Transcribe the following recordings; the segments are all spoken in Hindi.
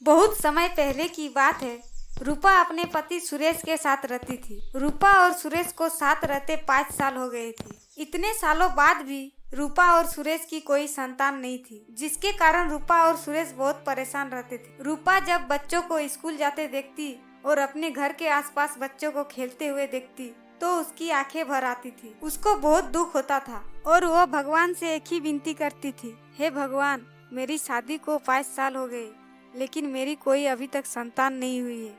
बहुत समय पहले की बात है। रूपा अपने पति सुरेश के साथ रहती थी। रूपा और सुरेश को साथ रहते 5 साल हो गए थे। इतने सालों बाद भी रूपा और सुरेश की कोई संतान नहीं थी, जिसके कारण रूपा और सुरेश बहुत परेशान रहते थे। रूपा जब बच्चों को स्कूल जाते देखती और अपने घर के आसपास बच्चों को खेलते हुए देखती तो उसकी आंखें भर आती थी। उसको बहुत दुख होता था और वो भगवान से एक ही विनती करती थी, हे भगवान, मेरी शादी को 5 साल हो गए लेकिन मेरी कोई अभी तक संतान नहीं हुई है।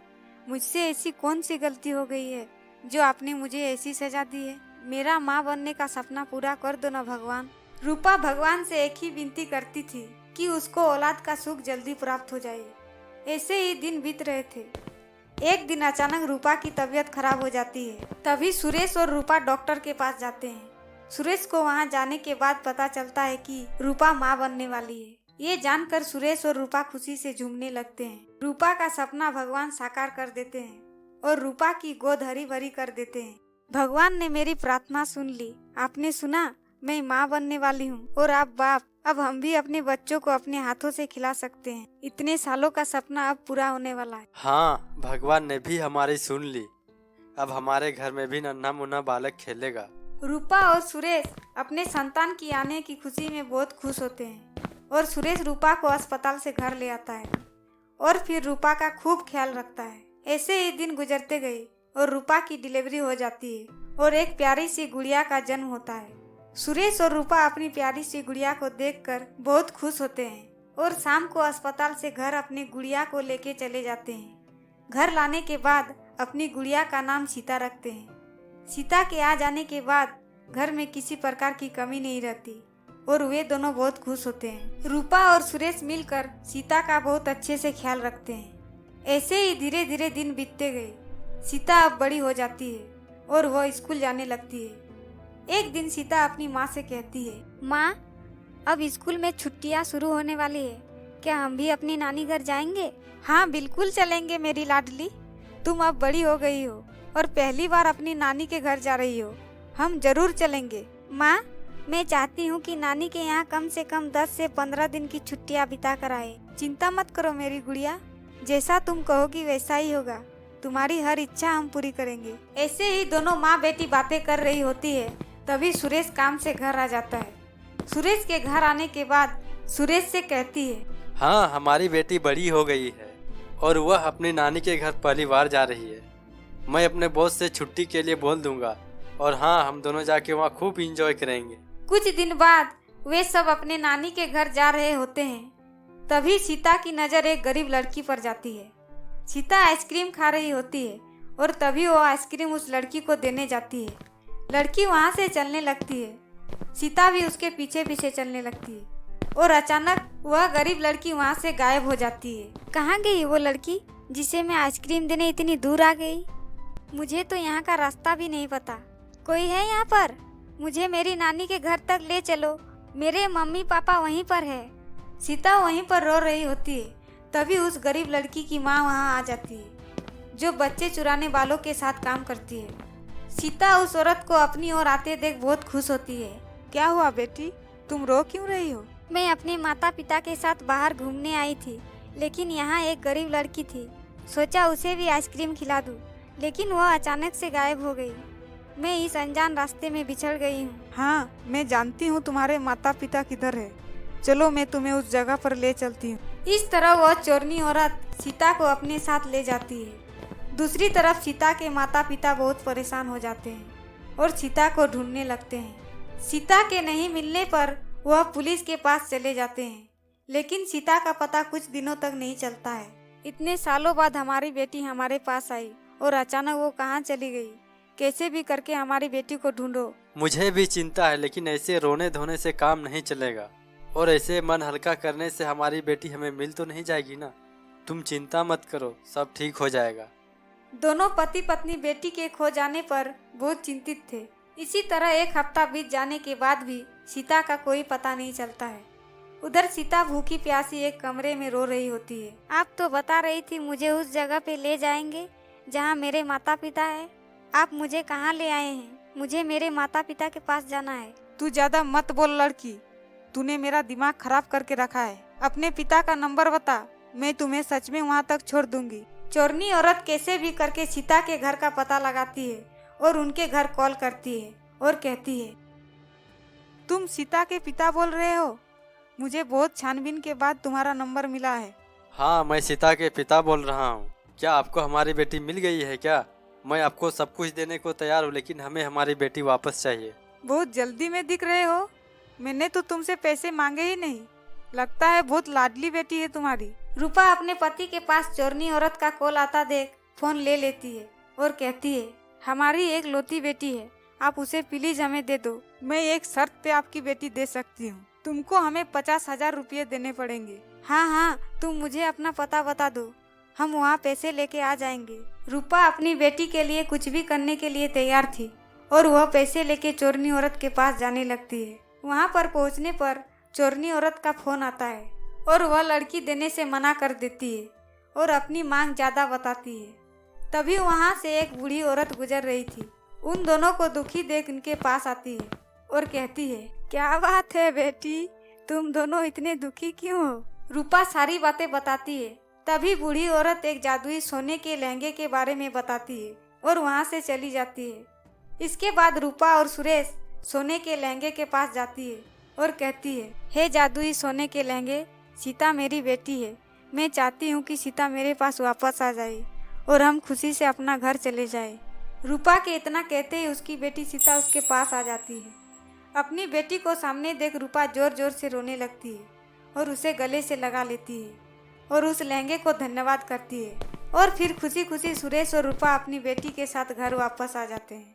मुझसे ऐसी कौन सी गलती हो गई है जो आपने मुझे ऐसी सजा दी है। मेरा माँ बनने का सपना पूरा कर दो ना भगवान। रूपा भगवान से एक ही विनती करती थी कि उसको औलाद का सुख जल्दी प्राप्त हो जाए। ऐसे ही दिन बीत रहे थे। एक दिन अचानक रूपा की तबीयत खराब हो जाती है। तभी सुरेश और रूपा डॉक्टर के पास जाते हैं। सुरेश को वहां जाने के बाद पता चलता है कि रूपा माँ बनने वाली है। ये जानकर सुरेश और रूपा खुशी से झूमने लगते हैं। रूपा का सपना भगवान साकार कर देते हैं और रूपा की गोद हरी भरी कर देते हैं। भगवान ने मेरी प्रार्थना सुन ली। आपने सुना, मैं माँ बनने वाली हूँ और आप बाप, अब हम भी अपने बच्चों को अपने हाथों से खिला सकते हैं। इतने सालों का सपना अब पूरा होने वाला है। हाँ, भगवान ने भी हमारी सुन ली। अब हमारे घर में भी नन्हा मुन्ना बालक खेलेगा। रूपा और सुरेश अपने संतान की आने की खुशी में बहुत खुश होते हैं और सुरेश रूपा को अस्पताल से घर ले आता है और फिर रूपा का खूब ख्याल रखता है। ऐसे ही दिन गुजरते गए और रूपा की डिलीवरी हो जाती है और एक प्यारी सी गुड़िया का जन्म होता है। सुरेश और रूपा अपनी प्यारी सी गुड़िया को देखकर बहुत खुश होते हैं और शाम को अस्पताल से घर अपनी गुड़िया को लेके चले जाते हैं। घर लाने के बाद अपनी गुड़िया का नाम सीता रखते हैं। सीता के आ जाने के बाद घर में किसी प्रकार की कमी नहीं रहती और वे दोनों बहुत खुश होते हैं। रूपा और सुरेश मिलकर सीता का बहुत अच्छे से ख्याल रखते हैं। ऐसे ही धीरे धीरे दिन बीतते गए। सीता अब बड़ी हो जाती है और वह स्कूल जाने लगती है। एक दिन सीता अपनी माँ से कहती है, माँ, अब स्कूल में छुट्टियाँ शुरू होने वाली है, क्या हम भी अपनी नानी घर जाएंगे? हाँ, बिल्कुल चलेंगे मेरी लाडली। तुम अब बड़ी हो गई हो और पहली बार अपनी नानी के घर जा रही हो। हम जरूर चलेंगे। माँ, मैं चाहती हूँ कि नानी के यहाँ कम से कम 10 से 15 दिन की छुट्टियाँ बिता कर आए। चिंता मत करो मेरी गुड़िया, जैसा तुम कहोगी वैसा ही होगा। तुम्हारी हर इच्छा हम पूरी करेंगे। ऐसे ही दोनों माँ बेटी बातें कर रही होती है, तभी सुरेश काम से घर आ जाता है। सुरेश के घर आने के बाद सुरेश से कहती है, हाँ, हमारी बेटी बड़ी हो गई है और वह अपनी नानी के घर पहली बार जा रही है। मैं अपने बॉस से छुट्टी के लिए बोल दूंगा और हाँ, हम दोनों जाके वहाँ खूब इंजॉय करेंगे। कुछ दिन बाद वे सब अपने नानी के घर जा रहे होते हैं। तभी सीता की नज़र एक गरीब लड़की पर जाती है। सीता आइसक्रीम खा रही होती है और तभी वो आइसक्रीम उस लड़की को देने जाती है। लड़की वहाँ से चलने लगती है। सीता भी उसके पीछे पीछे चलने लगती है और अचानक वह गरीब लड़की वहाँ से गायब हो जाती है। कहाँ गई वो लड़की जिसे मैं आइसक्रीम देने इतनी दूर आ गई? मुझे तो यहाँ का रास्ता भी नहीं पता। कोई है यहाँ पर? मुझे मेरी नानी के घर तक ले चलो, मेरे मम्मी पापा वहीं पर है। सीता वहीं पर रो रही होती है। तभी उस गरीब लड़की की माँ वहाँ आ जाती है, जो बच्चे चुराने वालों के साथ काम करती है। सीता उस औरत को अपनी ओर आते देख बहुत खुश होती है। क्या हुआ बेटी, तुम रो क्यों रही हो? मैं अपने माता पिता के साथ बाहर घूमने आई थी, लेकिन यहाँ एक गरीब लड़की थी। सोचा उसे भी आइसक्रीम खिला दूँ, लेकिन वह अचानक से गायब हो गई। मैं इस अनजान रास्ते में बिछड़ गई हूँ। हाँ, मैं जानती हूँ तुम्हारे माता पिता किधर है। चलो, मैं तुम्हें उस जगह पर ले चलती हूँ। इस तरह वह चोरनी औरत सीता को अपने साथ ले जाती है। दूसरी तरफ सीता के माता पिता बहुत परेशान हो जाते हैं और सीता को ढूंढने लगते हैं। सीता के नहीं मिलने पर वह पुलिस के पास चले जाते हैं, लेकिन सीता का पता कुछ दिनों तक नहीं चलता है। इतने सालों बाद हमारी बेटी हमारे पास आई और अचानक वो कहाँ चली गई? कैसे भी करके हमारी बेटी को ढूंढो। मुझे भी चिंता है, लेकिन ऐसे रोने धोने से काम नहीं चलेगा और ऐसे मन हल्का करने से हमारी बेटी हमें मिल तो नहीं जाएगी ना। तुम चिंता मत करो, सब ठीक हो जाएगा। दोनों पति पत्नी बेटी के खो जाने पर बहुत चिंतित थे। इसी तरह एक हफ्ता बीत जाने के बाद भी सीता का कोई पता नहीं चलता है। उधर सीता भूखी प्यासी एक कमरे में रो रही होती है। आप तो बता रही थी मुझे उस जगह पे ले जाएंगे जहाँ मेरे माता पिता है। आप मुझे कहाँ ले आए हैं? मुझे मेरे माता पिता के पास जाना है। तू ज्यादा मत बोल लड़की, तूने मेरा दिमाग खराब करके रखा है। अपने पिता का नंबर बता, मैं तुम्हें सच में वहाँ तक छोड़ दूंगी। चोरनी औरत कैसे भी करके सीता के घर का पता लगाती है और उनके घर कॉल करती है और कहती है, तुम सीता के पिता बोल रहे हो? मुझे बहुत छानबीन के बाद तुम्हारा नंबर मिला है। हाँ, मैं सीता के पिता बोल रहा हूँ। क्या आपको हमारी बेटी मिल गई है क्या? मैं आपको सब कुछ देने को तैयार हूँ, लेकिन हमें हमारी बेटी वापस चाहिए। बहुत जल्दी में दिख रहे हो। मैंने तो तुमसे पैसे मांगे ही नहीं। लगता है बहुत लाडली बेटी है तुम्हारी। रूपा अपने पति के पास चोरनी औरत का कॉल आता देख फोन ले लेती है और कहती है, हमारी एक लौती बेटी है, आप उसे प्लीज हमें दे दो। मैं एक शर्त पे आपकी बेटी दे सकती हूँ। तुमको हमें 50,000 रुपये देने पड़ेंगे। हाँ हाँ, तुम मुझे अपना पता बता दो, हम वहाँ पैसे लेके आ जाएंगे। रूपा अपनी बेटी के लिए कुछ भी करने के लिए तैयार थी और वह पैसे लेके चोरनी औरत के पास जाने लगती है। वहाँ पर पहुँचने पर चोरनी औरत का फोन आता है और वह लड़की देने से मना कर देती है और अपनी मांग ज्यादा बताती है। तभी वहाँ से एक बूढ़ी औरत गुजर रही थी। उन दोनों को दुखी देख उनके पास आती है और कहती है, क्या बात है बेटी, तुम दोनों इतने दुखी क्यों हो? रूपा सारी बातें बताती है। तभी बूढ़ी औरत एक जादुई सोने के लहंगे के बारे में बताती है और वहाँ से चली जाती है। इसके बाद रूपा और सुरेश सोने के लहंगे के पास जाती है और कहती है, हे जादुई सोने के लहंगे, सीता मेरी बेटी है। मैं चाहती हूँ कि सीता मेरे पास वापस आ जाए और हम खुशी से अपना घर चले जाए। रूपा के इतना कहते ही उसकी बेटी सीता उसके पास आ जाती है। अपनी बेटी को सामने देख रूपा जोर जोर से रोने लगती है और उसे गले से लगा लेती है और उस लहंगे को धन्यवाद करती है और फिर खुशी खुशी सुरेश और रूपा अपनी बेटी के साथ घर वापस आ जाते हैं।